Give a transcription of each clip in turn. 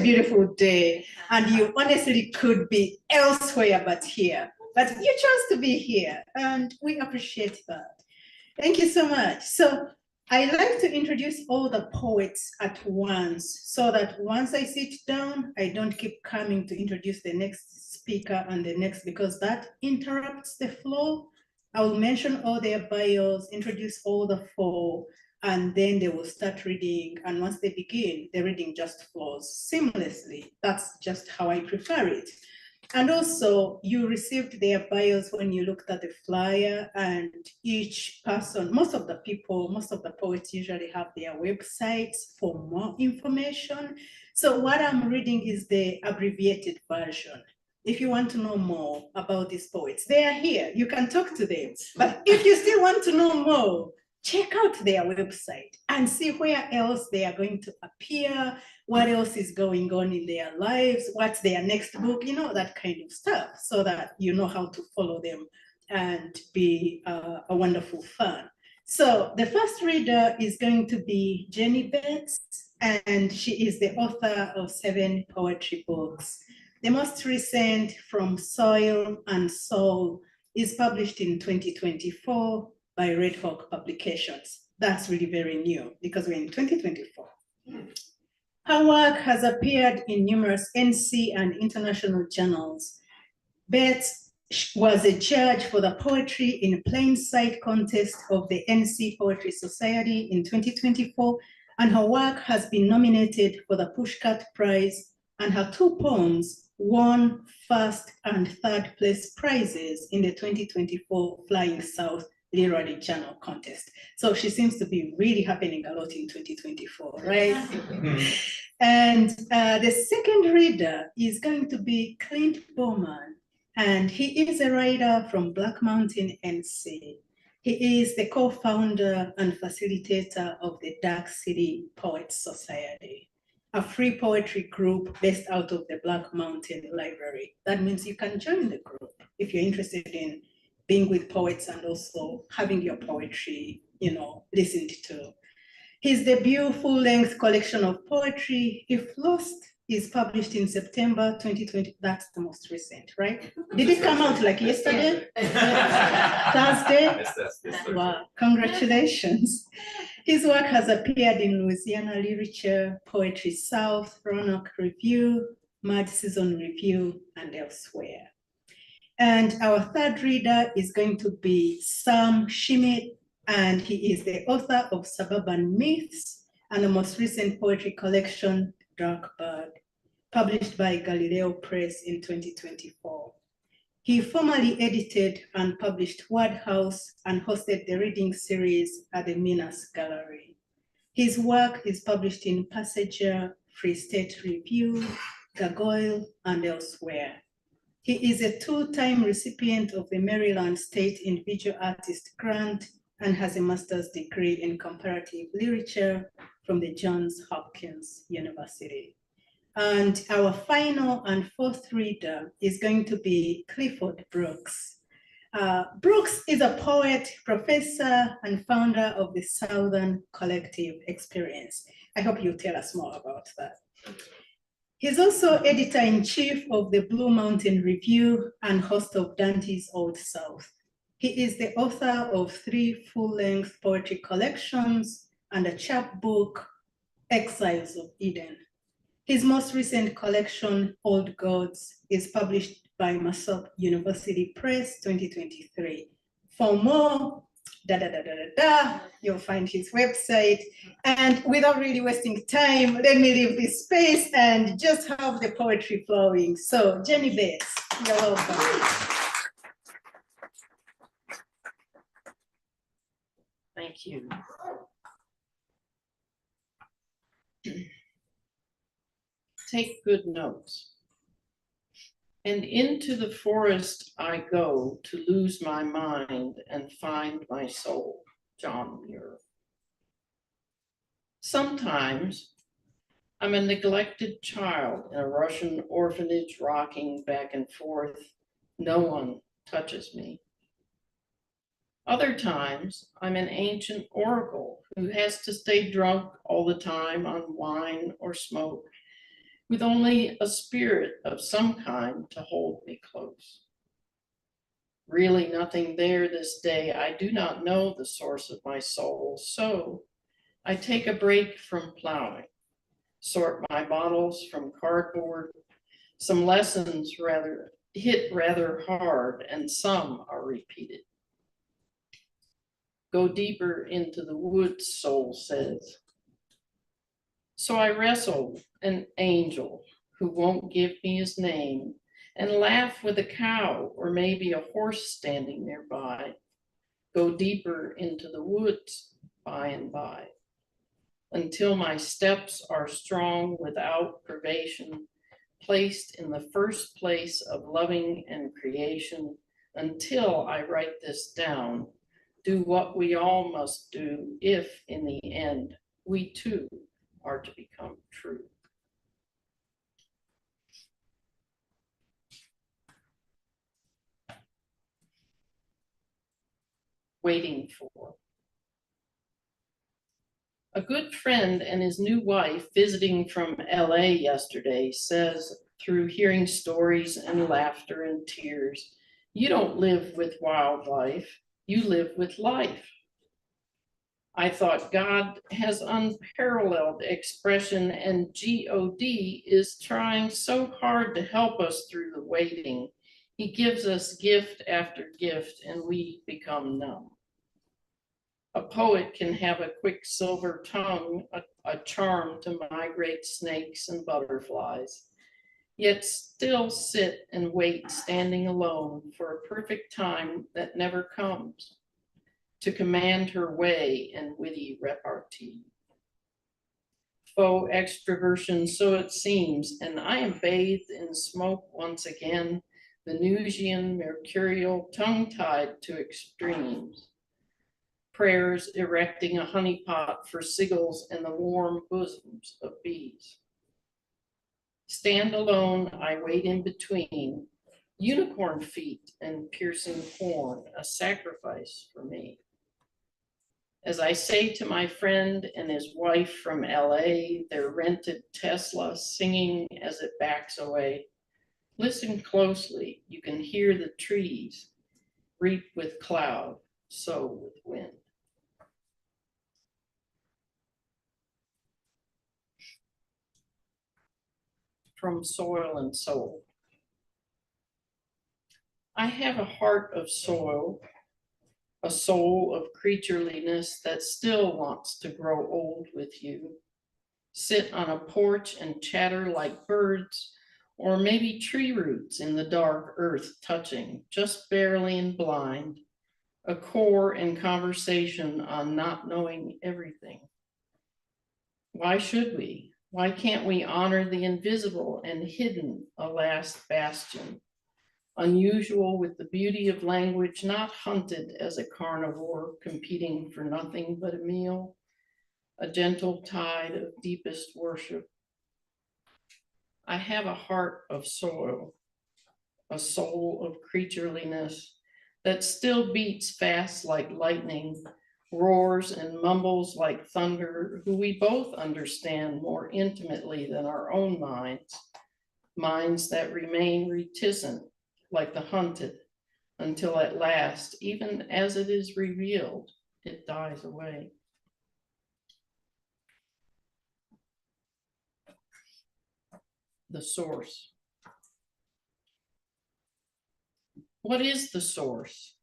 beautiful day, and you honestly could be elsewhere but here. But you chose to be here, and we appreciate that. Thank you so much. So I like to introduce all the poets at once, so that once I sit down, I don't keep coming to introduce the next speaker and the next, because that interrupts the flow. I will mention all their bios, introduce all the four, and then they will start reading. And once they begin, the reading just flows seamlessly. That's just how I prefer it. And also, you received their bios when you looked at the flyer, and each person, most of the poets usually have their websites for more information. So what I'm reading is the abbreviated version. If you want to know more about these poets, they are here. You can talk to them. But if you still want to know more, check out their website and see where else they are going to appear, what else is going on in their lives, what's their next book, you know, that kind of stuff, so that you know how to follow them and be a wonderful fan. So the first reader is going to be Jenny Betts, and she is the author of 7 poetry books. The most recent, From Soil and Soul, is published in 2024 by Redhawk Publications. That's really very new because we're in 2024. Her work has appeared in numerous NC and international journals. Betts was a judge for the Poetry in Plain Sight contest of the NC Poetry Society in 2024, and her work has been nominated for the Pushcart Prize, and her 2 poems won first and third place prizes in the 2024 Flying South Literary Journal contest. So she seems to be really happening a lot in 2024, right? And the second reader is going to be Clint Bowman, and he is a writer from Black Mountain, NC. He is the co-founder and facilitator of the Dark City Poets Society, a free poetry group based out of the Black Mountain Library. That means you can join the group if you're interested in being with poets and also having your poetry, you know, listened to. His debut full-length collection of poetry, If Lost, is published in September 2020. That's the most recent, right? Did it come out like yesterday? Thursday? Yes, wow, congratulations. His work has appeared in Louisiana Literature, Poetry South, Roanoke Review, Mad Season Review, and elsewhere. And our third reader is going to be Sam Schmidt, and he is the author of Suburban Myths and the most recent poetry collection, Dark Bird, published by Galileo Press in 2024. He formerly edited and published Word House and hosted the reading series at the Minas Gallery. His work is published in Passenger, Free State Review, Gargoyle, and elsewhere. He is a 2-time recipient of the Maryland State Individual Artist Grant and has a master's degree in comparative literature from the Johns Hopkins University. And our final and fourth reader is going to be Clifford Brooks. Brooks is a poet, professor, and founder of the Southern Collective Experience. I hope you'll tell us more about that. He's also editor-in-chief of the Blue Mountain Review and host of Dante's Old South. He is the author of 3 full-length poetry collections and a chapbook, Exiles of Eden. His most recent collection, Old Gods, is published by Masop University Press 2023. For more, you'll find his website. And without really wasting time, let me leave this space and just have the poetry flowing. So, Jenny Betts, you're welcome. Thank you. Take good notes. And into the forest I go to lose my mind and find my soul. John Muir. Sometimes I'm a neglected child in a Russian orphanage rocking back and forth. No one touches me. Other times I'm an ancient oracle who has to stay drunk all the time on wine or smoke, with only a spirit of some kind to hold me close. Really nothing there this day. I do not know the source of my soul, so I take a break from plowing, sort my bottles from cardboard. Some lessons hit rather hard, and some are repeated. Go deeper into the woods, soul says. So I wrestle an angel who won't give me his name, and laugh with a cow or maybe a horse standing nearby. Go deeper into the woods by and by, until my steps are strong without privation, placed in the first place of loving and creation, until I write this down, do what we all must do if, in the end, we too are to become true. Waiting for. A good friend and his new wife visiting from LA yesterday says, through hearing stories and laughter and tears, you don't live with wildlife, you live with life. I thought God has unparalleled expression, and God is trying so hard to help us through the waiting. He gives us gift after gift, and we become numb. A poet can have a quick silver tongue, a charm to migrate snakes and butterflies, yet still sit and wait standing alone for a perfect time that never comes, to command her way and witty repartee. Faux extroversion, so it seems, and I am bathed in smoke once again, Venusian, mercurial, tongue-tied to extremes. Prayers erecting a honeypot for seagulls in the warm bosoms of bees. Stand alone, I wait in between, unicorn feet and piercing horn, a sacrifice for me. As I say to my friend and his wife from LA, their rented Tesla singing as it backs away, listen closely, you can hear the trees, reap with cloud, sow with wind. From soil and soul. I have a heart of soil, a soul of creatureliness that still wants to grow old with you. Sit on a porch and chatter like birds, or maybe tree roots in the dark earth touching, just barely and blind, a core in conversation on not knowing everything. Why should we? Why can't we honor the invisible and hidden, a last bastion? Unusual with the beauty of language, not hunted as a carnivore competing for nothing but a meal, a gentle tide of deepest worship. I have a heart of soil, a soul of creatureliness that still beats fast like lightning, roars and mumbles like thunder, who we both understand more intimately than our own minds, minds that remain reticent like the hunted, until at last, even as it is revealed, it dies away. The source. What is the source?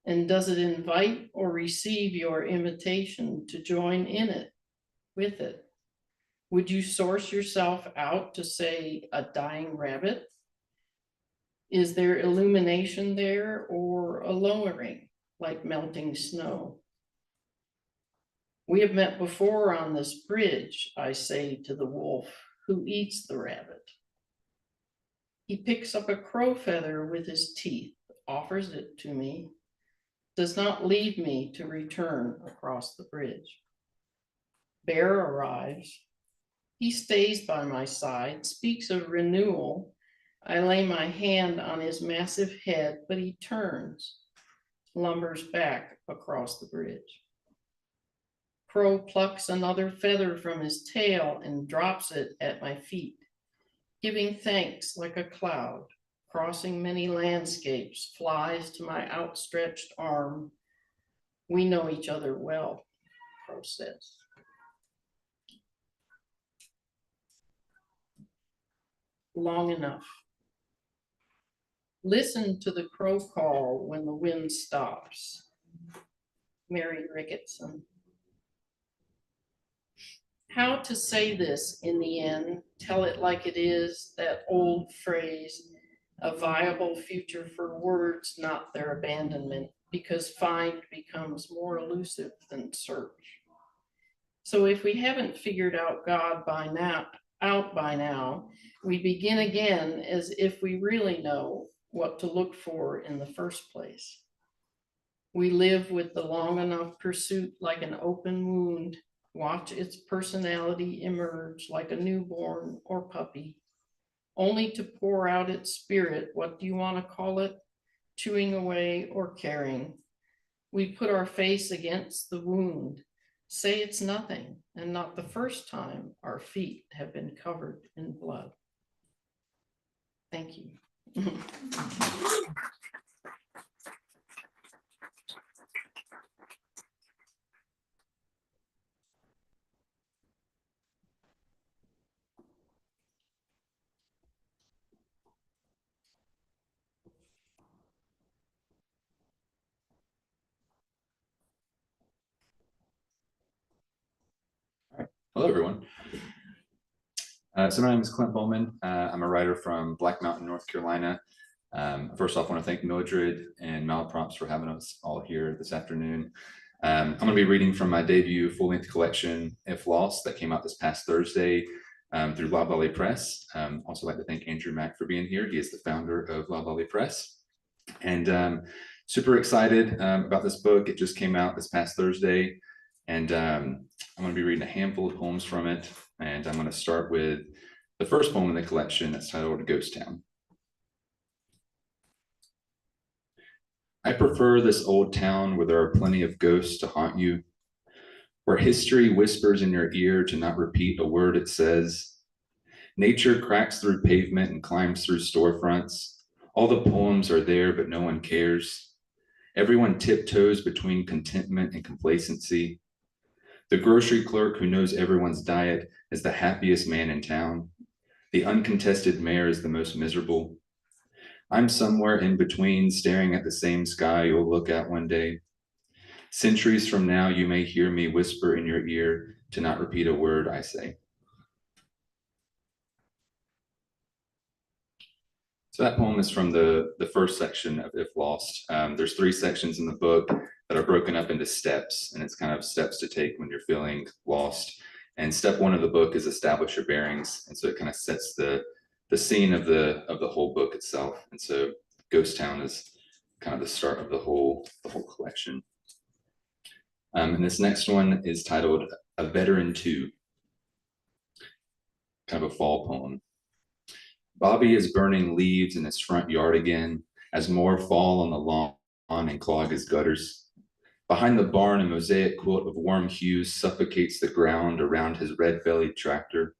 And does it invite or receive your invitation to join in it, with it? Would you source yourself out to, say, a dying rabbit? Is there illumination there or a lowering, like melting snow? We have met before on this bridge, I say to the wolf who eats the rabbit. He picks up a crow feather with his teeth, offers it to me, does not leave me to return across the bridge. Bear arrives. He stays by my side, speaks of renewal. I lay my hand on his massive head, but he turns, lumbers back across the bridge. Crow plucks another feather from his tail and drops it at my feet. Giving thanks like a cloud, crossing many landscapes, flies to my outstretched arm. We know each other well, Crow says. Long enough. Listen to the crow call when the wind stops. Mary Ricketson. How to say this in the end, tell it like it is, that old phrase, a viable future for words, not their abandonment, because find becomes more elusive than search. So if we haven't figured out God by now, we begin again as if we really know what to look for in the first place. We live with the long enough pursuit like an open wound, watch its personality emerge like a newborn or puppy, only to pour out its spirit, what do you want to call it, chewing away or caring. We put our face against the wound, say it's nothing, and not the first time our feet have been covered in blood. Thank you. Hello, everyone. So my name is Clint Bowman. I'm a writer from Black Mountain, North Carolina. First off, I want to thank Mildred and Malaprops for having us all here this afternoon. I'm going to be reading from my debut full-length collection, If Lost, that came out this past Thursday through Loblolly Press. Also like to thank Andrew Mack for being here. He is the founder of Loblolly Press. And super excited about this book. It just came out this past Thursday. And I'm going to be reading a handful of poems from it. And I'm going to start with the first poem in the collection that's titled Ghost Town. I prefer this old town where there are plenty of ghosts to haunt you, where history whispers in your ear to not repeat a word it says. Nature cracks through pavement and climbs through storefronts. All the poems are there, but no one cares. Everyone tiptoes between contentment and complacency. The grocery clerk who knows everyone's diet is the happiest man in town. The uncontested mayor is the most miserable. I'm somewhere in between, staring at the same sky you'll look at one day. Centuries from now, you may hear me whisper in your ear to not repeat a word I say. So that poem is from the first section of If Lost. There's 3 sections in the book that are broken up into steps, and it's kind of steps to take when you're feeling lost. And step 1 of the book is establish your bearings, and so it kind of sets the scene of the whole book itself. And so Ghost Town is kind of the start of the whole collection. And this next one is titled A Veteran 2, kind of a fall poem. Bobby is burning leaves in his front yard again as more fall on the lawn and clog his gutters. Behind the barn, a mosaic quilt of warm hues suffocates the ground around his red-bellied tractor.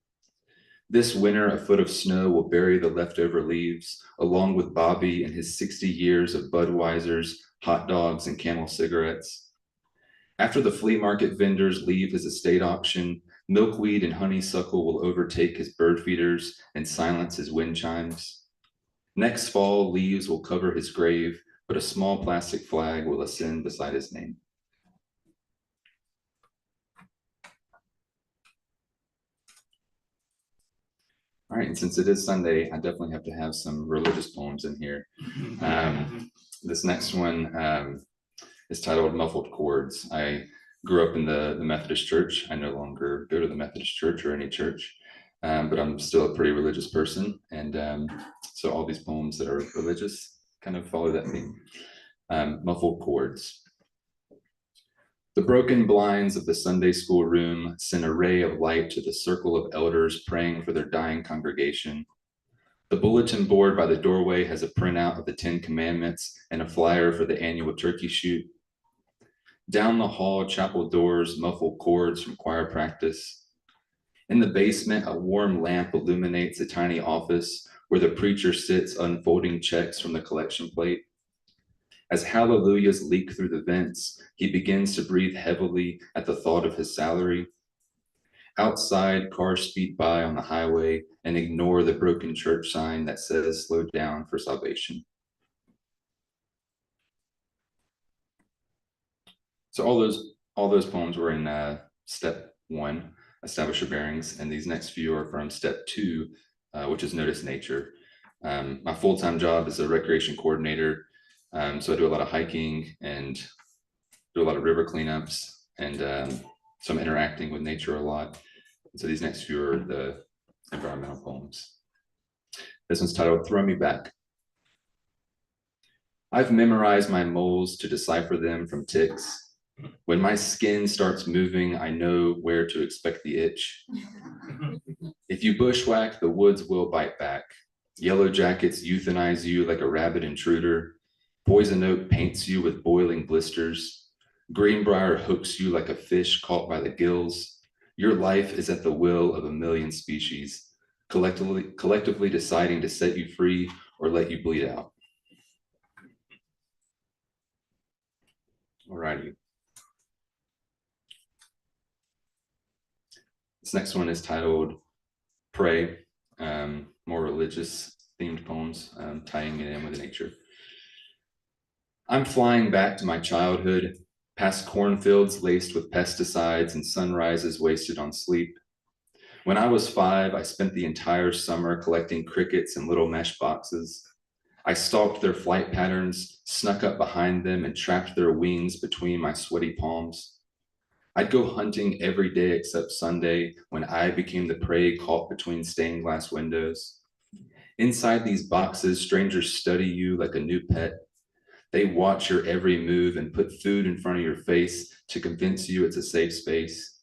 This winter, a foot of snow will bury the leftover leaves, along with Bobby and his 60 years of Budweisers, hot dogs, and Camel cigarettes. After the flea market vendors leave his estate auction, milkweed and honeysuckle will overtake his bird feeders and silence his wind chimes. Next fall, leaves will cover his grave, but a small plastic flag will ascend beside his name. All right, and since it is Sunday, I definitely have to have some religious poems in here. This next one is titled Muffled Chords. I grew up in the Methodist Church. I no longer go to the Methodist Church or any church, but I'm still a pretty religious person. And so all these poems that are religious kind of follow that theme. Muffled Chords. The broken blinds of the Sunday school room send a ray of light to the circle of elders praying for their dying congregation. The bulletin board by the doorway has a printout of the 10 Commandments and a flyer for the annual turkey shoot. Down the hall, chapel doors muffle chords from choir practice. In the basement, a warm lamp illuminates a tiny office where the preacher sits unfolding checks from the collection plate. As hallelujahs leak through the vents, he begins to breathe heavily at the thought of his salary. Outside, cars speed by on the highway and ignore the broken church sign that says slow down for salvation. So all those poems were in step 1, establish your bearings, and these next few are from step 2, which is notice nature. My full-time job is a recreation coordinator, so I do a lot of hiking and do a lot of river cleanups, and so I'm interacting with nature a lot. So these next few are the environmental poems. This one's titled Throw Me Back. I've memorized my moles to decipher them from ticks. When my skin starts moving, I know where to expect the itch. If you bushwhack, the woods will bite back. Yellow jackets euthanize you like a rabid intruder. Poison oak paints you with boiling blisters. Greenbrier hooks you like a fish caught by the gills. Your life is at the will of a million species, collectively deciding to set you free or let you bleed out. All righty. This next one is titled Pray, more religious themed poems, tying it in with nature. I'm flying back to my childhood, past cornfields laced with pesticides and sunrises wasted on sleep. When I was 5, I spent the entire summer collecting crickets in little mesh boxes. I stalked their flight patterns, snuck up behind them, and trapped their wings between my sweaty palms. I'd go hunting every day except Sunday, when I became the prey caught between stained glass windows. Inside these boxes, strangers study you like a new pet. They watch your every move and put food in front of your face to convince you it's a safe space.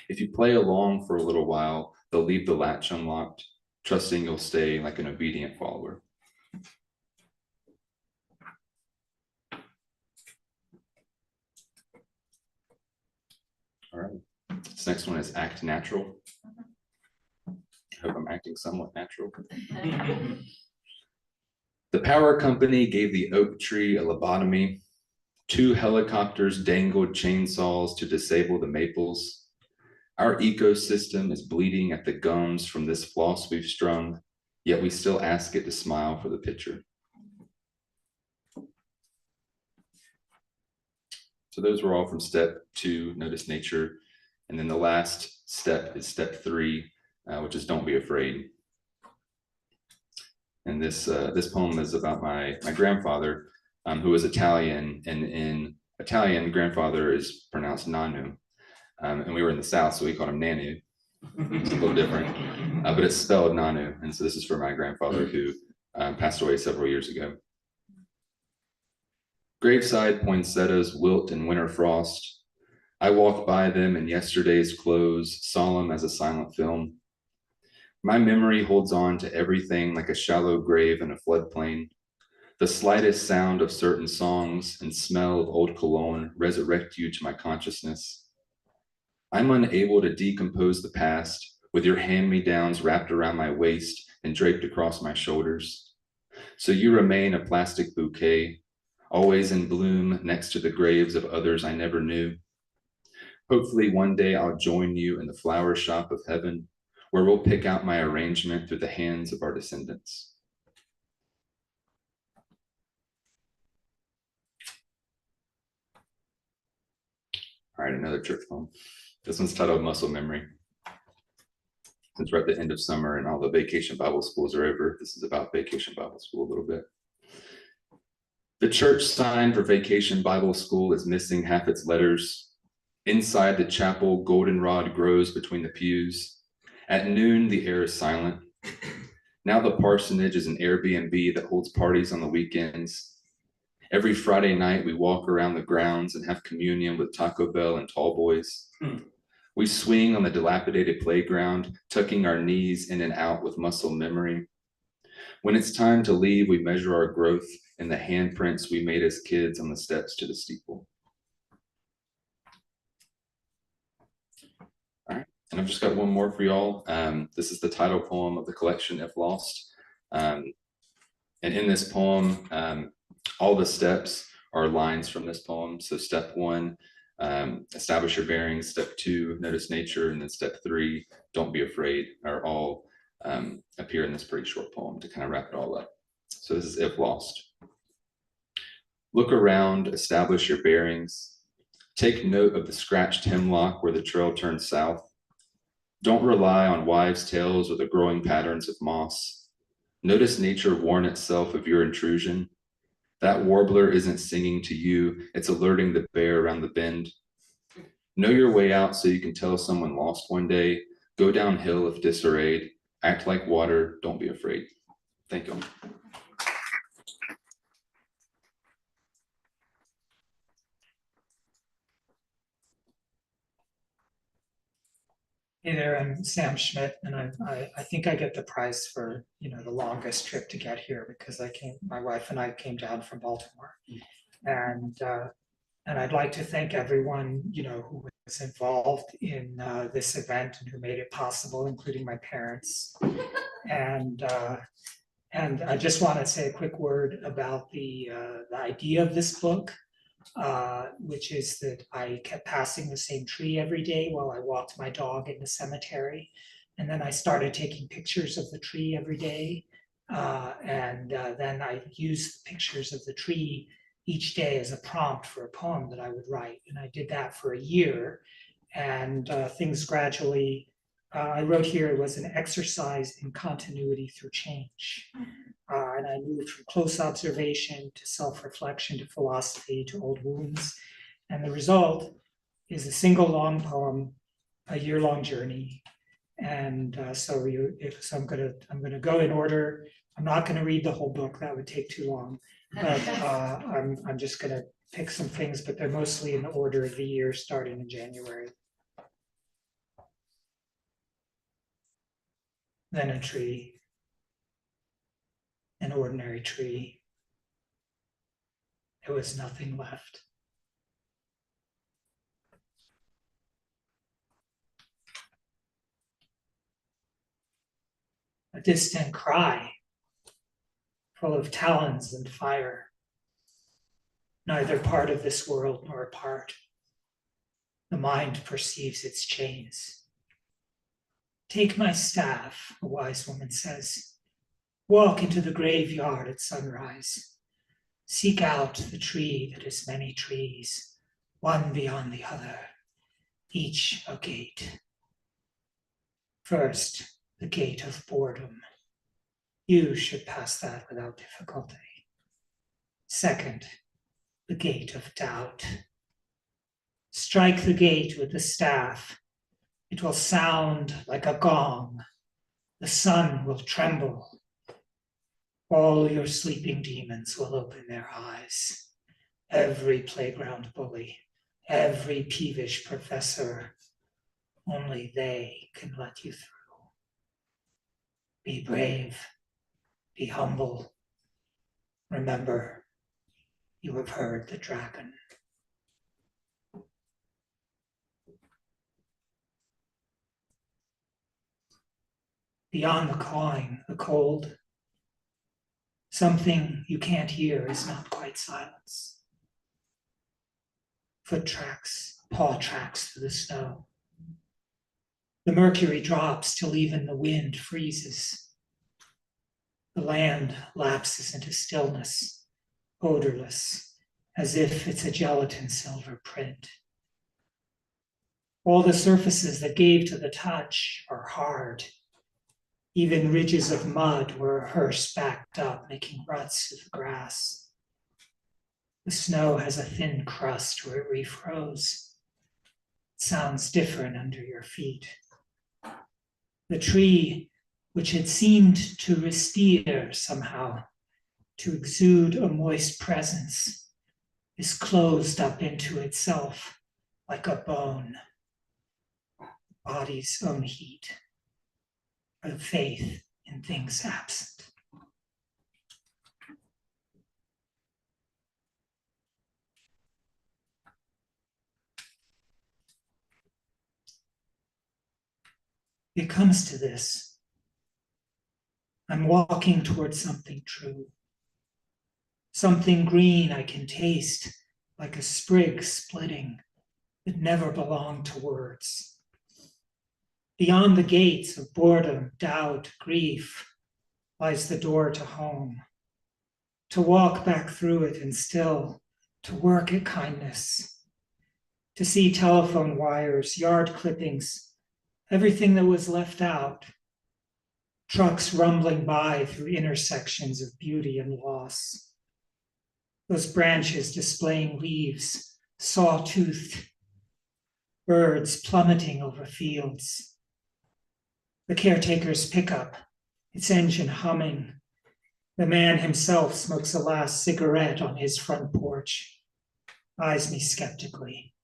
If you play along for a little while, they'll leave the latch unlocked, trusting you'll stay like an obedient follower. All right, this next one is Act Natural. I hope I'm acting somewhat natural. The power company gave the oak tree a lobotomy. 2 helicopters dangled chainsaws to disable the maples. Our ecosystem is bleeding at the gums from this floss we've strung, yet we still ask it to smile for the picture. So those were all from step 2, notice nature. And then the last step is step 3, which is don't be afraid. And this poem is about my grandfather, who was Italian, and in Italian, grandfather is pronounced Nanu. And we were in the South, so we called him Nanu. It's a little different, but it's spelled Nanu. And so this is for my grandfather, who passed away several years ago. Graveside poinsettias wilt in winter frost. I walk by them in yesterday's clothes, solemn as a silent film. My memory holds on to everything like a shallow grave in a floodplain. The slightest sound of certain songs and smell of old cologne resurrect you to my consciousness. I'm unable to decompose the past with your hand-me-downs wrapped around my waist and draped across my shoulders. So you remain a plastic bouquet, always in bloom next to the graves of others I never knew. Hopefully one day I'll join you in the flower shop of heaven, where we'll pick out my arrangement through the hands of our descendants. All right, another church poem. This one's titled Muscle Memory. Since we're at the end of summer and all the vacation Bible schools are over, this is about vacation Bible school a little bit. The church sign for Vacation Bible School is missing half its letters. Inside the chapel, goldenrod grows between the pews. At noon, the air is silent. Now the parsonage is an Airbnb that holds parties on the weekends. Every Friday night, we walk around the grounds and have communion with Taco Bell and Tall Boys. We swing on the dilapidated playground, tucking our knees in and out with muscle memory. When it's time to leave, we measure our growth in the handprints we made as kids on the steps to the steeple. All right, And I've just got one more for y'all. This is the title poem of the collection, If Lost. And in this poem, all the steps are lines from this poem. So step 1, establish your bearings. Step 2, notice nature. And then step 3, don't be afraid, are all appear in this pretty short poem to kind of wrap it all up. So this is If Lost. Look around, establish your bearings. Take note of the scratched hemlock where the trail turns south. Don't rely on wives' tales or the growing patterns of moss. Notice nature warn itself of your intrusion. That warbler isn't singing to you, it's alerting the bear around the bend. Know your way out so you can tell someone lost one day. Go downhill if disarrayed. Act like water, don't be afraid. Thank you. Hey there, I'm Sam Schmidt, and I think I get the prize for, the longest trip to get here because my wife and I came down from Baltimore. And I'd like to thank everyone, who was involved in this event and who made it possible, including my parents. And I just want to say a quick word about the idea of this book. Which is that I kept passing the same tree every day while I walked my dog in the cemetery. And then I started taking pictures of the tree every day. Then I used the pictures of the tree each day as a prompt for a poem that I would write. And I did that for a year. And things gradually, I wrote here, it was an exercise in continuity through change. And I moved from close observation to self-reflection to philosophy to old wounds. And the result is a single long poem, a year-long journey. And so I'm gonna go in order. I'm not gonna read the whole book, that would take too long. But I'm just gonna pick some things, but they're mostly in the order of the year, starting in January. Then a tree. An ordinary tree. There was nothing left. A distant cry, full of talons and fire, neither part of this world nor apart. The mind perceives its chains. Take my staff, a wise woman says. Walk into the graveyard at sunrise. Seek out the tree that is many trees, one beyond the other, each a gate. First, the gate of boredom. You should pass that without difficulty. Second, the gate of doubt. Strike the gate with the staff. It will sound like a gong. The sun will tremble. All your sleeping demons will open their eyes. Every playground bully, every peevish professor, only they can let you through. Be brave, be humble. Remember, you have heard the dragon. Beyond the cawing, the cold, something you can't hear is not quite silence. Foot tracks, paw tracks through the snow. The mercury drops till even the wind freezes. The land lapses into stillness, odorless, as if it's a gelatin silver print. All the surfaces that gave to the touch are hard. Even ridges of mud were a hearse backed up, making ruts through the grass. The snow has a thin crust where it refroze. It sounds different under your feet. The tree, which had seemed to restere somehow, to exude a moist presence, is closed up into itself like a bone. Body's own heat, of faith in things absent. It comes to this. I'm walking towards something true. Something green I can taste, like a sprig splitting that never belonged to words. Beyond the gates of boredom, doubt, grief, lies the door to home. To walk back through it and still to work at kindness. To see telephone wires, yard clippings, everything that was left out. Trucks rumbling by through intersections of beauty and loss. Those branches displaying leaves, saw-toothed, birds plummeting over fields. The caretaker's pickup, its engine humming. The man himself smokes a last cigarette on his front porch, eyes me skeptically.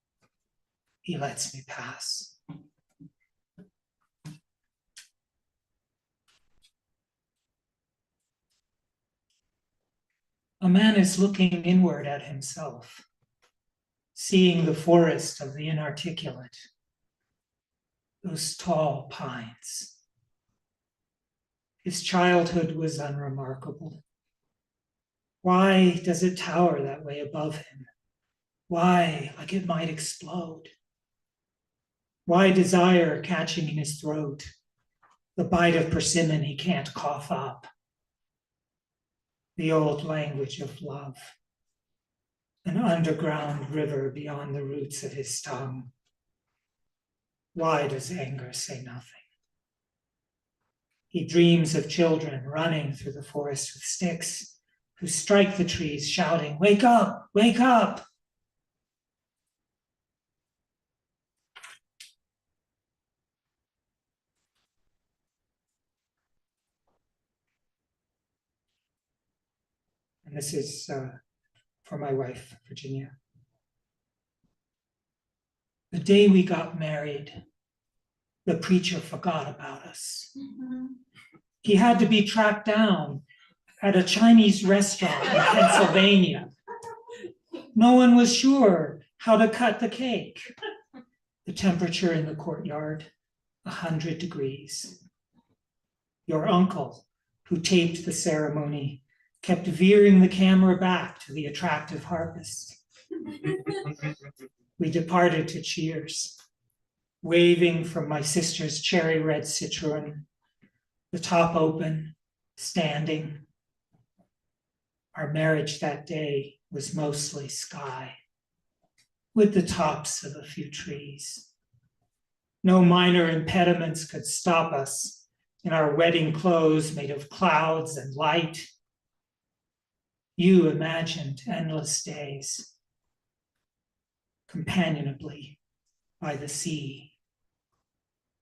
He lets me pass. A man is looking inward at himself, seeing the forest of the inarticulate, those tall pines. His childhood was unremarkable. Why does it tower that way above him? Why, like it might explode? Why desire catching in his throat, the bite of persimmon he can't cough up? The old language of love, an underground river beyond the roots of his tongue. Why does anger say nothing? He dreams of children running through the forest with sticks, who strike the trees shouting, "Wake up, wake up!" And this is for my wife, Virginia. The day we got married, the preacher forgot about us. He had to be tracked down at a Chinese restaurant in Pennsylvania. No one was sure how to cut the cake. The temperature in the courtyard, 100 degrees. Your uncle, who taped the ceremony, kept veering the camera back to the attractive harpist. We departed to cheers, waving from my sister's cherry red Citroen, the top open, standing. Our marriage that day was mostly sky, with the tops of a few trees. No minor impediments could stop us in our wedding clothes made of clouds and light. You imagined endless days, companionably by the sea.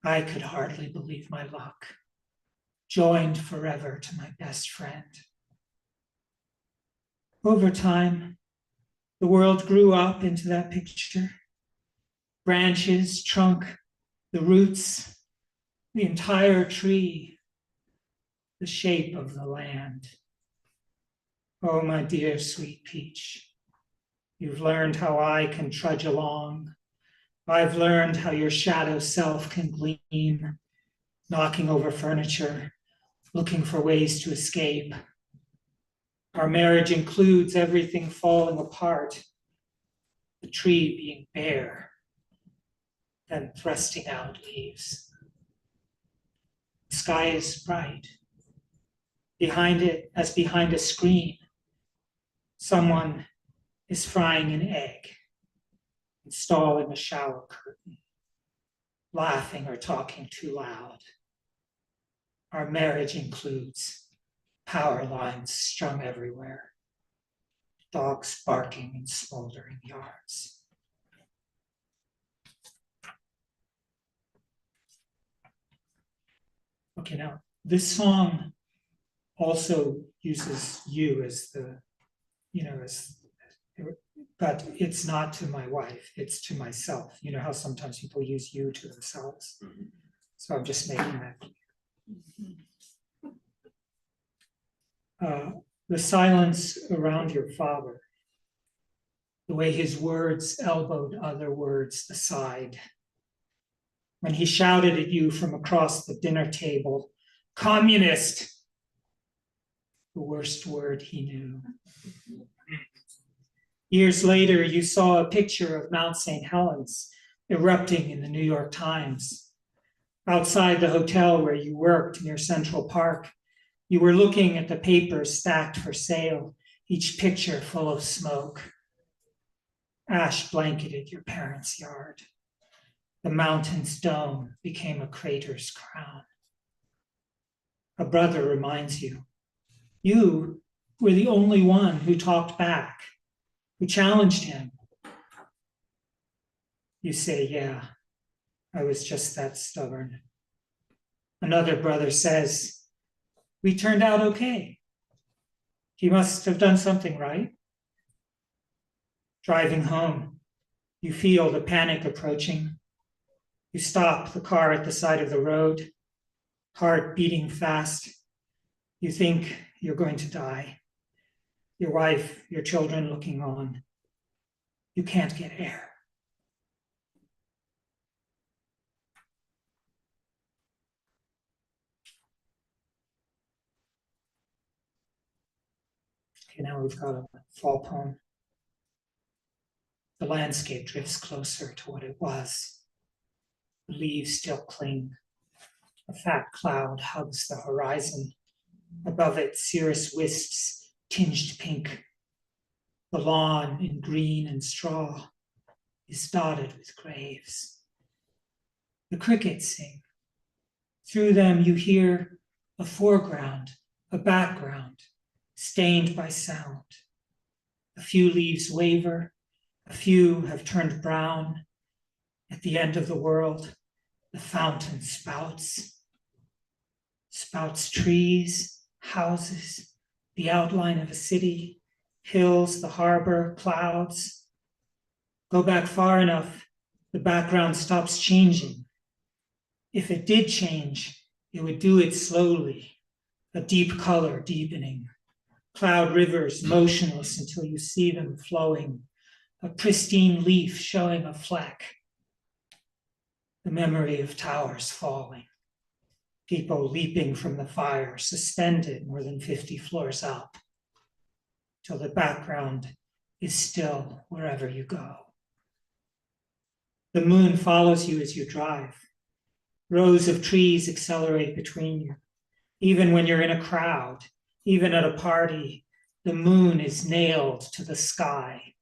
I could hardly believe my luck, joined forever to my best friend. Over time, the world grew up into that picture. Branches, trunk, the roots, the entire tree, the shape of the land. Oh, my dear sweet peach, you've learned how I can trudge along. I've learned how your shadow self can gleam, knocking over furniture, looking for ways to escape. Our marriage includes everything falling apart, the tree being bare, then thrusting out leaves. The sky is bright. Behind it, as behind a screen, someone is frying an egg, installing a shower curtain, laughing or talking too loud. Our marriage includes power lines strung everywhere, dogs barking in smoldering yards. Okay, now this song also uses you as the, but it's not to my wife, it's to myself. You know how sometimes people use you to themselves? So I'm just making that clear. The silence around your father, the way his words elbowed other words aside, when he shouted at you from across the dinner table, "Communist," the worst word he knew. Years later, you saw a picture of Mount St. Helens erupting in the New York Times. Outside the hotel where you worked near Central Park, you were looking at the papers stacked for sale, each picture full of smoke. Ash blanketed your parents' yard. The mountain's dome became a crater's crown. A brother reminds you, you were the only one who talked back, who challenged him. You say, yeah, I was just that stubborn. Another brother says, we turned out okay. He must have done something right. Driving home, you feel the panic approaching. You stop the car at the side of the road, heart beating fast. You think you're going to die. Your wife, your children looking on. You can't get air. Okay, now we've got a fall poem. The landscape drifts closer to what it was. The leaves still cling. A fat cloud hugs the horizon. Above it, cirrus wisps tinged pink. The lawn in green and straw is dotted with graves. The crickets sing. Through them you hear a foreground, a background, stained by sound. A few leaves waver, a few have turned brown. At the end of the world, the fountain spouts trees, houses, the outline of a city, hills, the harbor, clouds. Go back far enough, the background stops changing. If it did change, it would do it slowly, a deep color deepening. Cloud rivers motionless until you see them flowing, a pristine leaf showing a fleck. The memory of towers falling. People leaping from the fire, suspended more than 50 floors up, till the background is still wherever you go. The moon follows you as you drive. Rows of trees accelerate between you. Even when you're in a crowd, even at a party, the moon is nailed to the sky.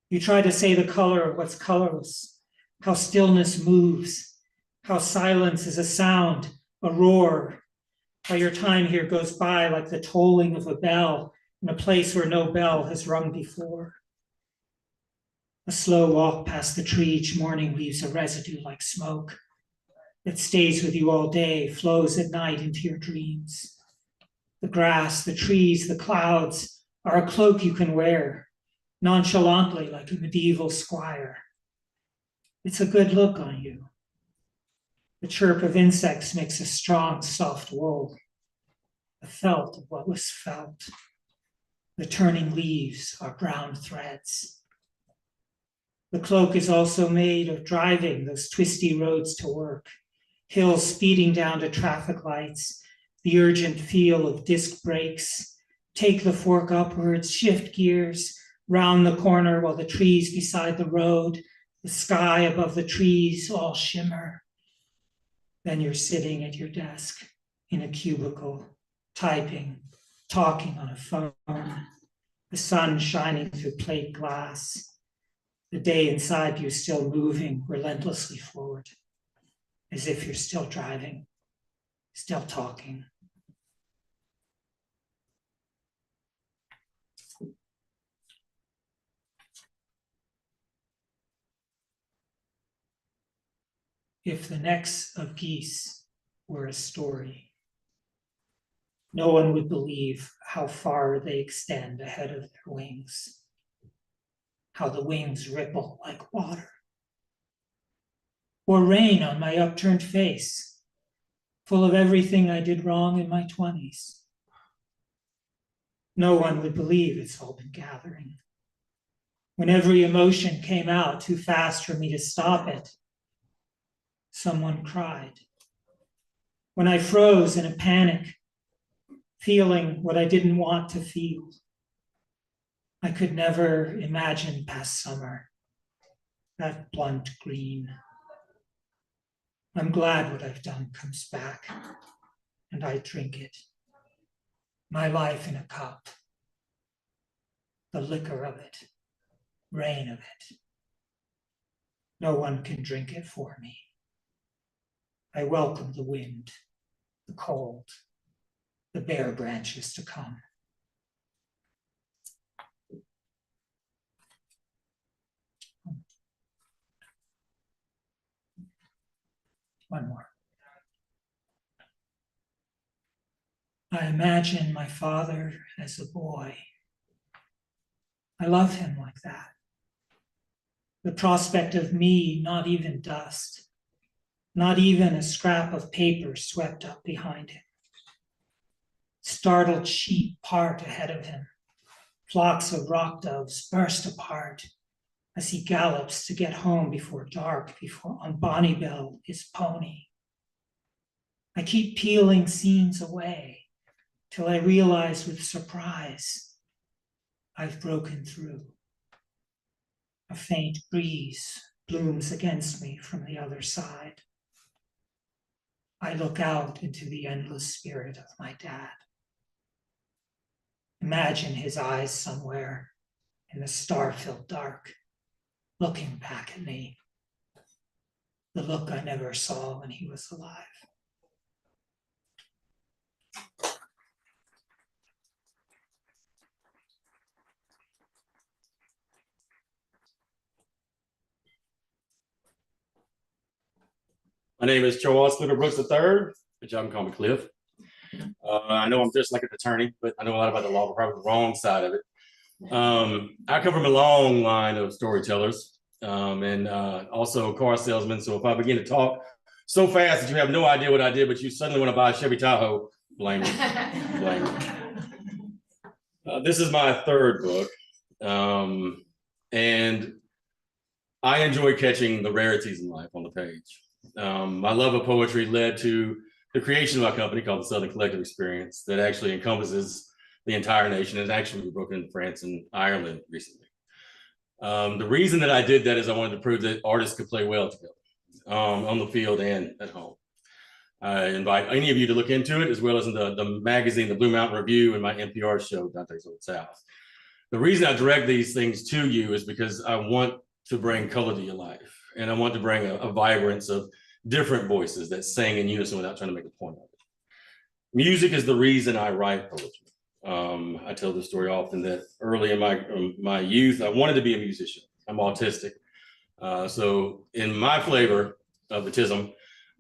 You try to say the color of what's colorless, how stillness moves, how silence is a sound, a roar, how your time here goes by like the tolling of a bell in a place where no bell has rung before. A slow walk past the tree each morning leaves a residue like smoke that stays with you all day, flows at night into your dreams. The grass, the trees, the clouds are a cloak you can wear, nonchalantly like a medieval squire. It's a good look on you. The chirp of insects makes a strong, soft wool, the felt of what was felt. The turning leaves are brown threads. The cloak is also made of driving those twisty roads to work, hills speeding down to traffic lights, the urgent feel of disc brakes. Take the fork upwards, shift gears, round the corner while the trees beside the road, the sky above the trees all shimmer. Then you're sitting at your desk in a cubicle, typing, talking on a phone, the sun shining through plate glass, the day inside you still moving relentlessly forward, as if you're still driving, still talking. If the necks of geese were a story, no one would believe how far they extend ahead of their wings, how the wings ripple like water, or rain on my upturned face, full of everything I did wrong in my 20s. No one would believe it's all been gathering. When every emotion came out too fast for me to stop it, someone cried. When I froze in a panic, feeling what I didn't want to feel, I could never imagine past summer, that blunt green. I'm glad what I've done comes back, and I drink it. My life in a cup, the liquor of it, rain of it. No one can drink it for me. I welcome the wind, the cold, the bare branches to come. One more. I imagine my father as a boy. I love him like that. The prospect of me, not even dust, not even a scrap of paper swept up behind him. Startled sheep part ahead of him. Flocks of rock doves burst apart as he gallops to get home before dark, before on Bonnibel, his pony. I keep peeling scenes away till I realize with surprise I've broken through. A faint breeze blooms against me from the other side. I look out into the endless spirit of my dad. Imagine his eyes somewhere in the star-filled dark, looking back at me. The look I never saw when he was alive. My name is Charles Clifford Brooks III, but y'all can call me Cliff. I know I'm just like an attorney, but I know a lot about the law, but probably the wrong side of it. I come from a long line of storytellers and also car salesmen. So if I begin to talk so fast that you have no idea what I did, but you suddenly want to buy a Chevy Tahoe, blame me. Blame me. This is my third book. And I enjoy catching the rarities in life on the page. My love of poetry led to the creation of my company called the Southern Collective Experience that actually encompasses the entire nation and actually broken into France and Ireland recently. The reason that I did that is I wanted to prove that artists could play well together on the field and at home. I invite any of you to look into it, as well as in the magazine, the Blue Mountain Review, and my NPR show, Dante's Old South. The reason I direct these things to you is because I want to bring color to your life. And I want to bring a vibrance of different voices that sing in unison without trying to make a point of it. Music is the reason I write poetry. I tell this story often that early in my youth, I wanted to be a musician. I'm autistic. So in my flavor of autism,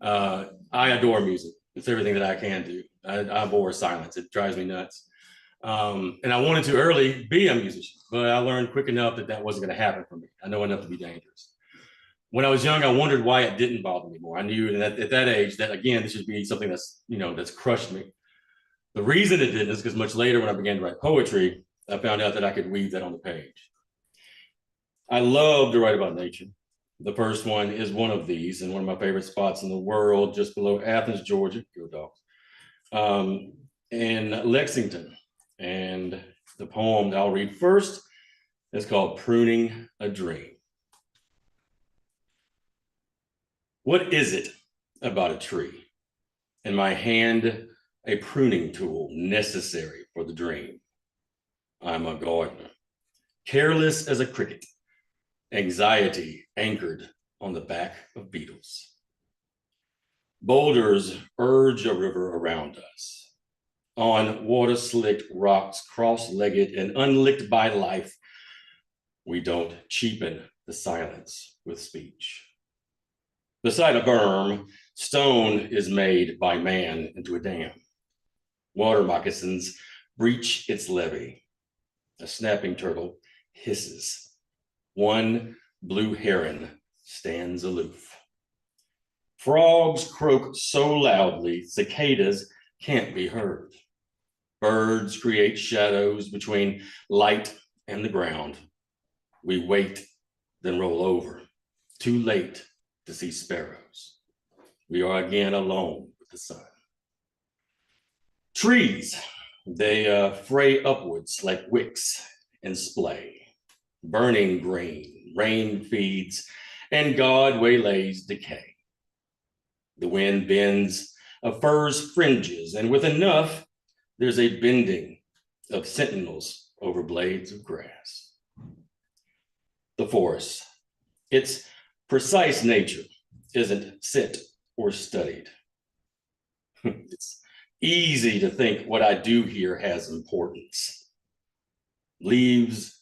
I adore music. It's everything that I can do. I abhor silence. It drives me nuts. And I wanted to early be a musician, but I learned quick enough that that wasn't going to happen for me. I know enough to be dangerous. When I was young, I wondered why it didn't bother me more. I knew that at that age that, again, this should be something that's, that's crushed me. The reason it didn't is because much later when I began to write poetry, I found out that I could weave that on the page. I love to write about nature. The first one is one of these and one of my favorite spots in the world, just below Athens, Georgia, go Dogs, in Lexington. And the poem that I'll read first is called Pruning a Dream. What is it about a tree? In my hand, a pruning tool necessary for the dream. I'm a gardener, careless as a cricket, anxiety anchored on the back of beetles. Boulders urge a river around us. On water-slicked rocks, cross-legged and unlicked by life, we don't cheapen the silence with speech. Beside a berm, stone is made by man into a dam. Water moccasins breach its levee. A snapping turtle hisses. One blue heron stands aloof. Frogs croak so loudly, cicadas can't be heard. Birds create shadows between light and the ground. We wait, then roll over. Too late to see sparrows. We are again alone with the sun. Trees, they fray upwards like wicks and splay. Burning green, rain feeds, and God waylays decay. The wind bends a fir's fringes, and with enough, there's a bending of sentinels over blades of grass. The forest, its precise nature isn't set or studied. It's easy to think what I do here has importance. Leaves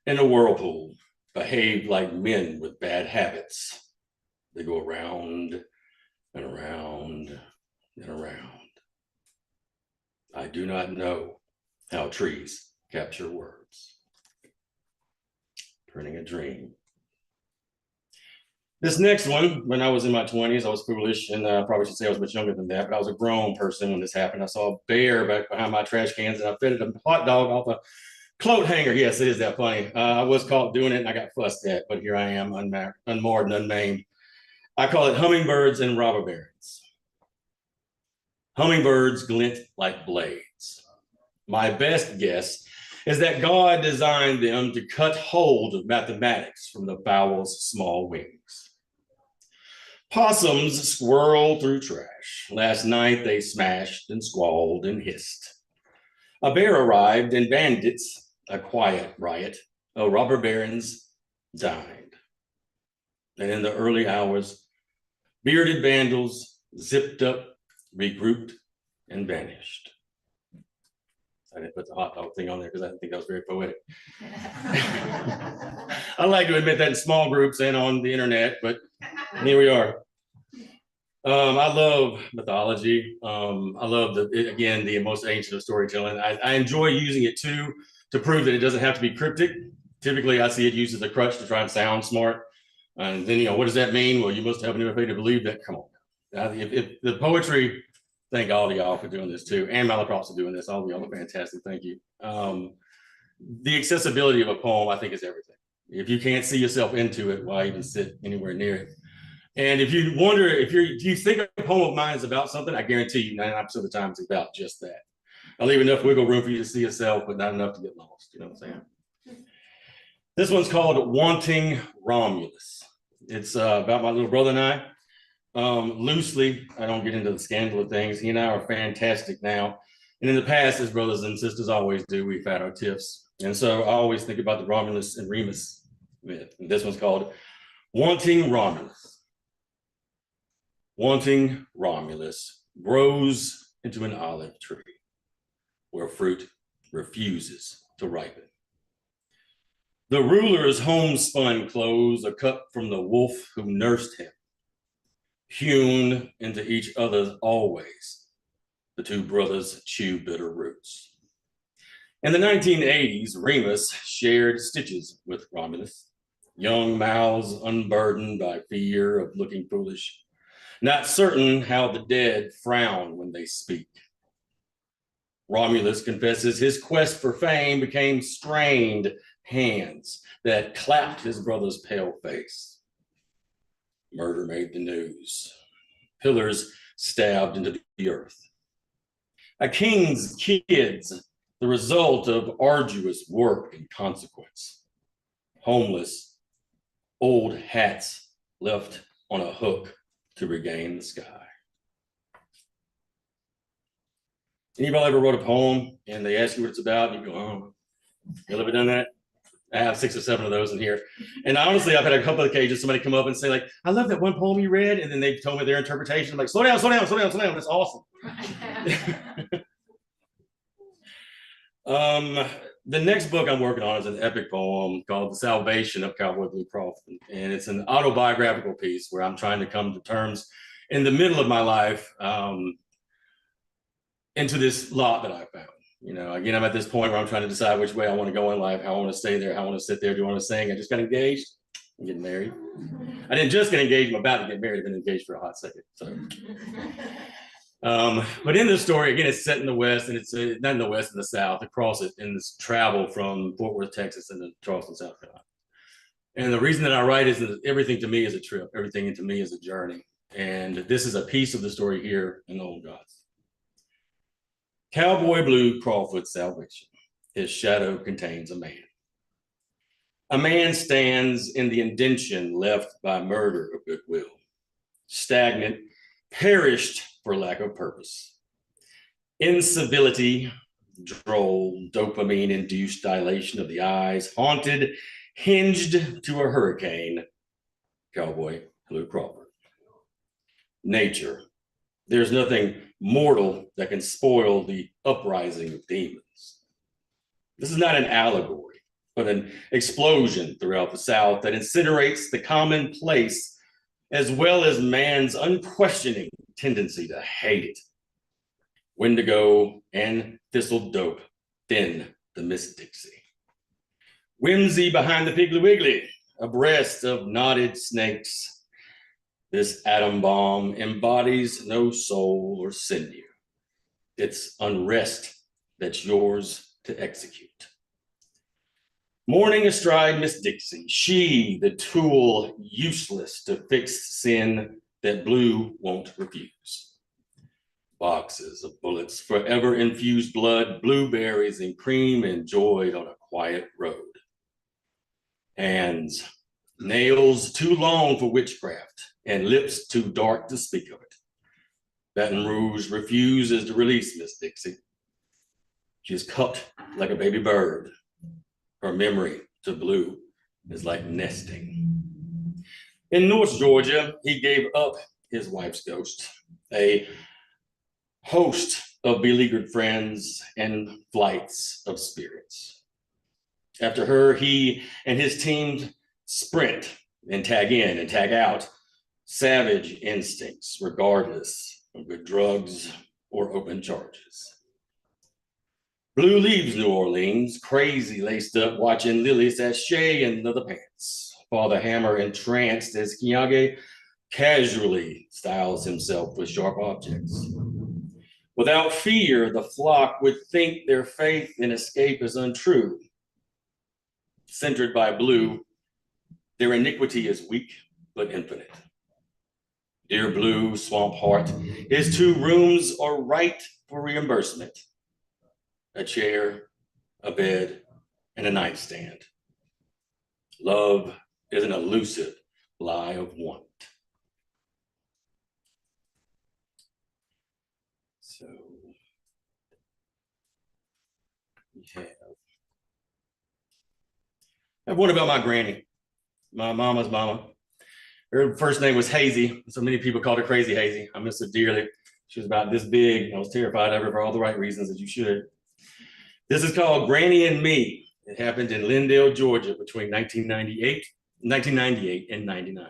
in a whirlpool behave like men with bad habits. They go around and around and around. I do not know how trees capture words. Turning a dream. This next one, when I was in my 20s, I was foolish, and I probably should say I was much younger than that, but I was a grown person when this happened. I saw a bear back behind my trash cans, and I fed it a hot dog off a cloak hanger. Yes, it is that funny. I was caught doing it, and I got fussed at, but here I am, unmarred and unmaimed. I call it hummingbirds and robber barons. Hummingbirds glint like blades. My best guess is that God designed them to cut hold of mathematics from the fowl's small wings. Possums squirrel through trash. Last night they smashed and squalled and hissed. A bear arrived and bandits, a quiet riot, robber barons dined. And in the early hours, bearded vandals zipped up, regrouped, and vanished. I didn't put the hot dog thing on there because I didn't think that was very poetic. I like to admit that in small groups and on the internet, but here we are. I love mythology. I love the most ancient of storytelling. I enjoy using it too to prove that it doesn't have to be cryptic. Typically, I see it used as a crutch to try and sound smart. And then, what does that mean? Well, you must have an ability to believe that. Come on. If the poetry, thank all of y'all for doing this too, and Malaprops for doing this. All of y'all are fantastic. Thank you. The accessibility of a poem, I think, is everything. If you can't see yourself into it, why even sit anywhere near it? And if you wonder, if you think a poem of mine is about something, I guarantee you 99% of the time it's about just that. I'll leave enough wiggle room for you to see yourself, but not enough to get lost. You know what I'm saying? This one's called Wanting Romulus. It's about my little brother and I. Loosely, I don't get into the scandal of things. He and I are fantastic now. And in the past, as brothers and sisters always do, we've had our tiffs. And so I always think about the Romulus and Remus myth. And this one's called Wanting Romulus. Wanting Romulus grows into an olive tree where fruit refuses to ripen. The ruler's homespun clothes, a cup from the wolf who nursed him, hewn into each other always, the two brothers chew bitter roots. In the 1980s, Remus shared stitches with Romulus, young mouths unburdened by fear of looking foolish, not certain how the dead frown when they speak. Romulus confesses his quest for fame became strained hands that clapped his brother's pale face. Murder made the news. Pillars stabbed into the earth. A king's kids, the result of arduous work and consequence. Homeless, old hats left on a hook to regain the sky. Anybody ever wrote a poem and they ask you what it's about and you go, oh, you ever done that? I have 6 or 7 of those in here. And honestly, I've had a couple of occasions somebody come up and say like, I love that one poem you read. And then they told me their interpretation. I'm like, slow down, slow down, slow down, slow down. That's awesome. The next book I'm working on is an epic poem called The Salvation of Cowboy Blue Crawford. And it's an autobiographical piece where I'm trying to come to terms in the middle of my life into this lot that I found. You know, again, I'm at this point where I'm trying to decide which way I want to go in life, how I want to stay there, how I want to sit there, do I want to sing? I just got engaged. I'm getting married. I didn't just get engaged, I'm about to get married. I've been engaged for a hot second. So, but in this story, again, it's set in the West, and it's not in the West, in the South, across it in this travel from Fort Worth, Texas, into Charleston, South Carolina. And the reason that I write is that everything to me is a trip. Everything to me is a journey. And this is a piece of the story here in the Old Gods. Cowboy Blue Crawford's salvation. His shadow contains a man. A man stands in the indention left by murder of goodwill. Stagnant, perished for lack of purpose. Incivility, droll, dopamine-induced dilation of the eyes, haunted, hinged to a hurricane. Cowboy Blue Crawford. Nature. There's nothing mortal that can spoil the uprising of demons. This is not an allegory, but an explosion throughout the South that incinerates the commonplace as well as man's unquestioning tendency to hate it. Wendigo and thistle dope, then the Miss Dixie. Whimsy behind the Piggly Wiggly, abreast of knotted snakes. This atom bomb embodies no soul or sinew. It's unrest that's yours to execute. Mourning astride Miss Dixie, she, the tool useless to fix sin that blue won't refuse. Boxes of bullets, forever infused blood, blueberries and cream enjoyed on a quiet road. Hands, nails too long for witchcraft, and lips too dark to speak of it. Baton Rouge refuses to release Miss Dixie. She is cupped like a baby bird. Her memory to blue is like nesting. In North Georgia, he gave up his wife's ghost, a host of beleaguered friends and flights of spirits. After her, he and his team sprint and tag in and tag out, savage instincts, regardless of good drugs or open charges. Blue leaves New Orleans, crazy laced up, watching Lily sachet in leather pants. Father Hammer entranced as Kiage casually styles himself with sharp objects. Without fear, the flock would think their faith in escape is untrue. Centered by Blue, their iniquity is weak but infinite. Dear Blue, swamp heart, his 2 rooms are right for reimbursement. A chair, a bed, and a nightstand. Love is an elusive lie of want. So we have one about my granny, my mama's mama. Her first name was Hazy. So many people called her Crazy Hazy. I miss her dearly. She was about this big. I was terrified of her for all the right reasons, as you should. This is called Granny and Me. It happened in Lindale, Georgia between 1998 and 99.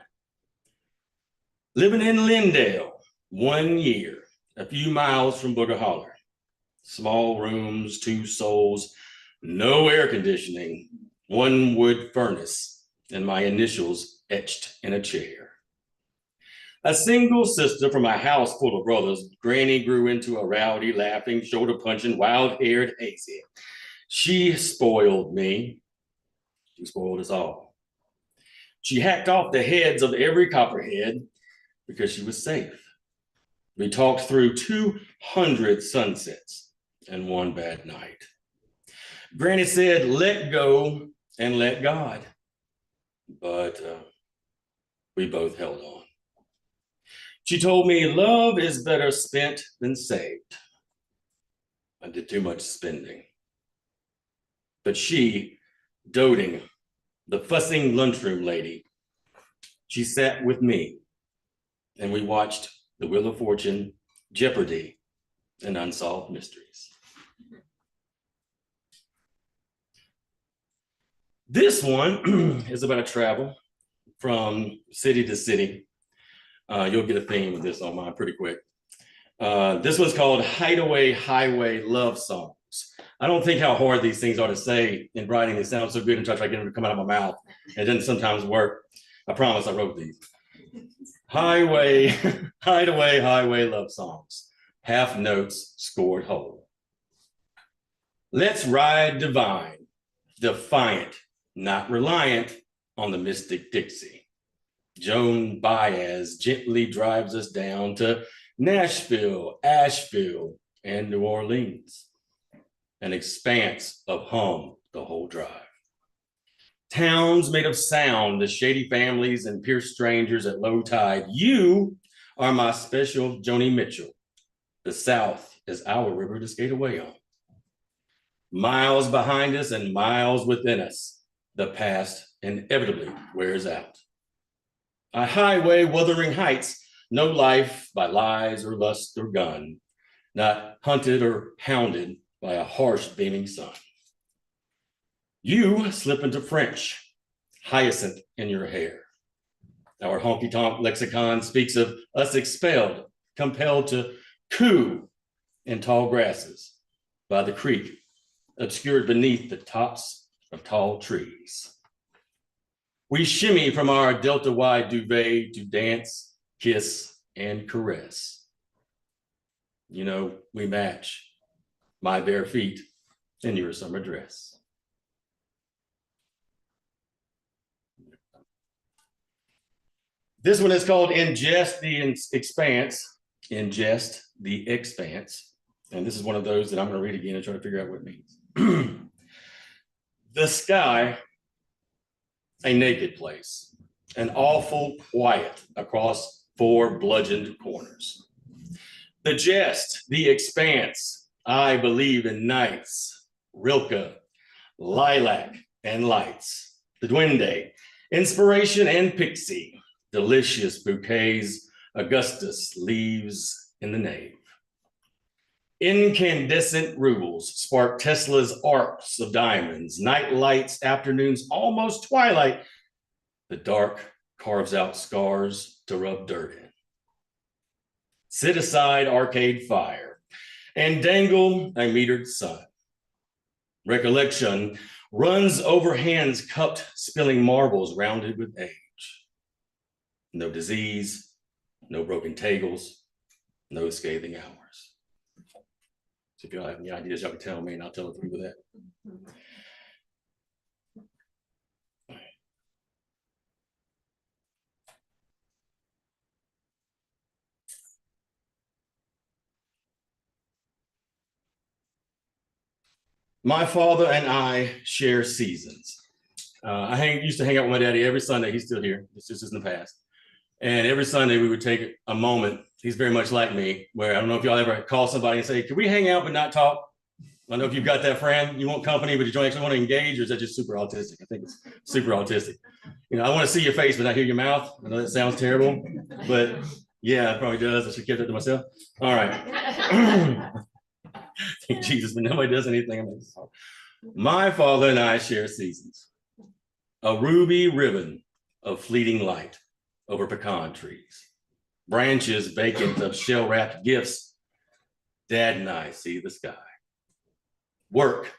Living in Lindale, 1 year, a few miles from Booger Holler. Small rooms, 2 souls, no air conditioning, 1 wood furnace, and my initials etched in a chair. A single sister from a house full of brothers, Granny grew into a rowdy, laughing, shoulder-punching, wild-haired Hazy. She spoiled me. She spoiled us all. She hacked off the heads of every copperhead because she was safe. We talked through 200 sunsets and 1 bad night. Granny said, let go and let God. But we both held on. She told me love is better spent than saved. I did too much spending. But she, doting, the fussing lunchroom lady, she sat with me and we watched The Wheel of Fortune, Jeopardy, and Unsolved Mysteries. This one is about travel from city to city. You'll get a theme of this on mine pretty quick. This one's called Hideaway Highway Love Songs. I don't think how hard these things are to say in writing. They sound so good until I try to get them to come out of my mouth. It doesn't sometimes work. I promise I wrote these. Hideaway Highway Love Songs. Half notes scored whole. Let's ride divine, defiant, not reliant on the mystic Dixie. Joan Baez gently drives us down to Nashville, Asheville, and New Orleans. An expanse of hum the whole drive. Towns made of sound, the shady families and pierced strangers at low tide. You are my special Joni Mitchell. The South is our river to skate away on. Miles behind us and miles within us, the past inevitably wears out. A highway wuthering heights, no life by lies or lust or gun, not hunted or hounded by a harsh beaming sun. You slip into French, hyacinth in your hair. Our honky-tonk lexicon speaks of us expelled, compelled to coo in tall grasses by the creek, obscured beneath the tops of tall trees. We shimmy from our delta-wide duvet to dance, kiss, and caress. You know, we match my bare feet in your summer dress. This one is called Ingest the Expanse. Ingest the Expanse. And this is one of those that I'm going to read again and try to figure out what it means. The sky, a naked place, an awful quiet across 4 bludgeoned corners. The jest, the expanse, I believe in nights, Rilke, lilac and lights, the duende, inspiration and pixie, delicious bouquets, Augustus leaves in the nave. Incandescent rubles spark Tesla's arcs of diamonds, night lights, afternoons, almost twilight. The dark carves out scars to rub dirt in. Sit aside arcade fire and dangle a metered sun. Recollection runs over hands cupped, spilling marbles rounded with age. No disease, no broken tagles, no scathing hours. So if y'all have any ideas, y'all can tell me and I'll tell it through with that. My father and I share seasons. I used to hang out with my daddy every Sunday. He's still here. It's just in the past. And every Sunday we would take a moment. He's very much like me, where I don't know if y'all ever call somebody and say, can we hang out but not talk? I don't know if you've got that friend, you want company, but you don't actually want to engage, or is that just super autistic? I think it's super autistic. You know, I want to see your face, but not hear your mouth. I know that sounds terrible, but yeah, it probably does. I should keep that to myself. All right. Thank Jesus, but nobody does anything. My father and I share seasons. A ruby ribbon of fleeting light over pecan trees. Branches vacant of shell-wrapped gifts. Dad and I see the sky. Work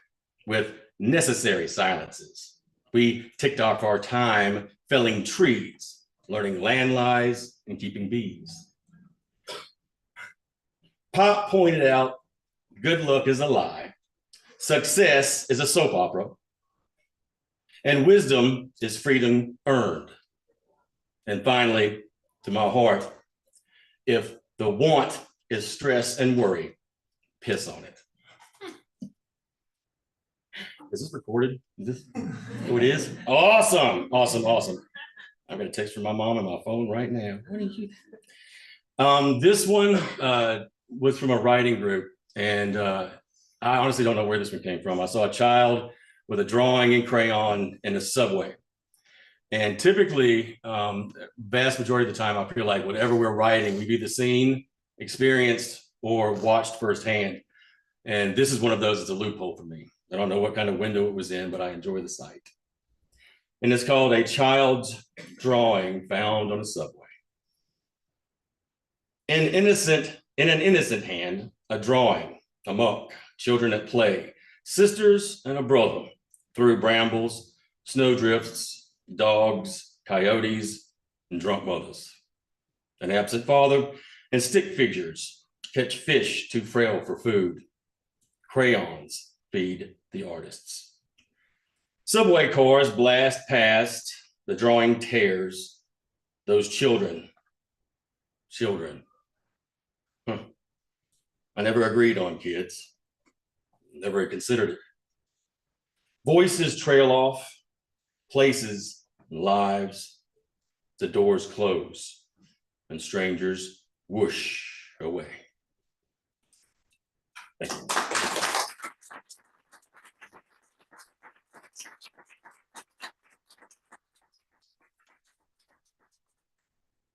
with necessary silences. We ticked off our time felling trees, learning land lies, and keeping bees. Pop pointed out, good luck is a lie. Success is a soap opera. And wisdom is freedom earned. And finally, to my heart, if the want is stress and worry, piss on it. Is this recorded? Is this? Oh, it is? Awesome, awesome, awesome. I'm gonna text from my mom on my phone right now. What are you? This one was from a writing group, and I honestly don't know where this one came from. I saw a child with a drawing in crayon in a subway. And typically, vast majority of the time, I feel like whatever we're writing, we've either seen, experienced, or watched firsthand. And this is one of those that's a loophole for me. I don't know what kind of window it was in, but I enjoy the sight. And it's called A Child's Drawing Found on a Subway. In an innocent hand, a drawing, a monk, children at play, sisters and a brother through brambles, snowdrifts, dogs, coyotes, and drunk mothers. An absent father and stick figures catch fish too frail for food. Crayons feed the artists. Subway cars blast past, the drawing tears. those children. I never agreed on kids, never considered it. Voices trail off, places and lives, the doors close, and strangers whoosh away. Thank you.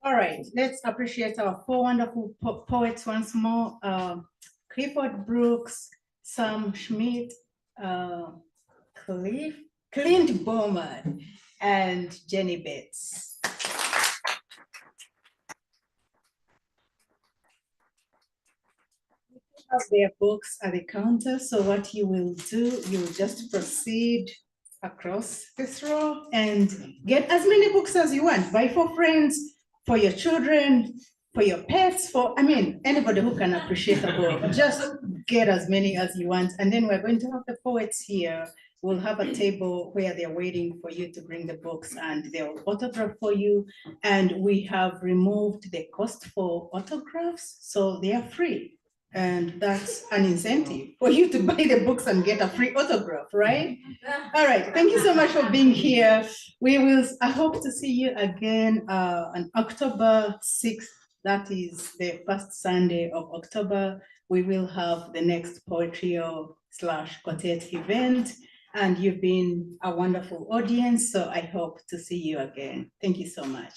All right, let's appreciate our four wonderful poets once more. Clifford Brooks, Sam Schmidt, Clint Bowman, and Jenny Bates. Have their books at the counter, so what you will do, you will just proceed across this row and get as many books as you want. Buy for friends, for your children, for your pets, anybody who can appreciate a book. Just get as many as you want. And then we're going to have the poets here. We'll have a table where they're waiting for you to bring the books and they'll autograph for you. And we have removed the cost for autographs, so they are free. And that's an incentive for you to buy the books and get a free autograph, right? All right, thank you so much for being here. I hope to see you again on October 6th. That is the first Sunday of October. We will have the next Poetry/Quartet event. And you've been a wonderful audience, so I hope to see you again. Thank you so much.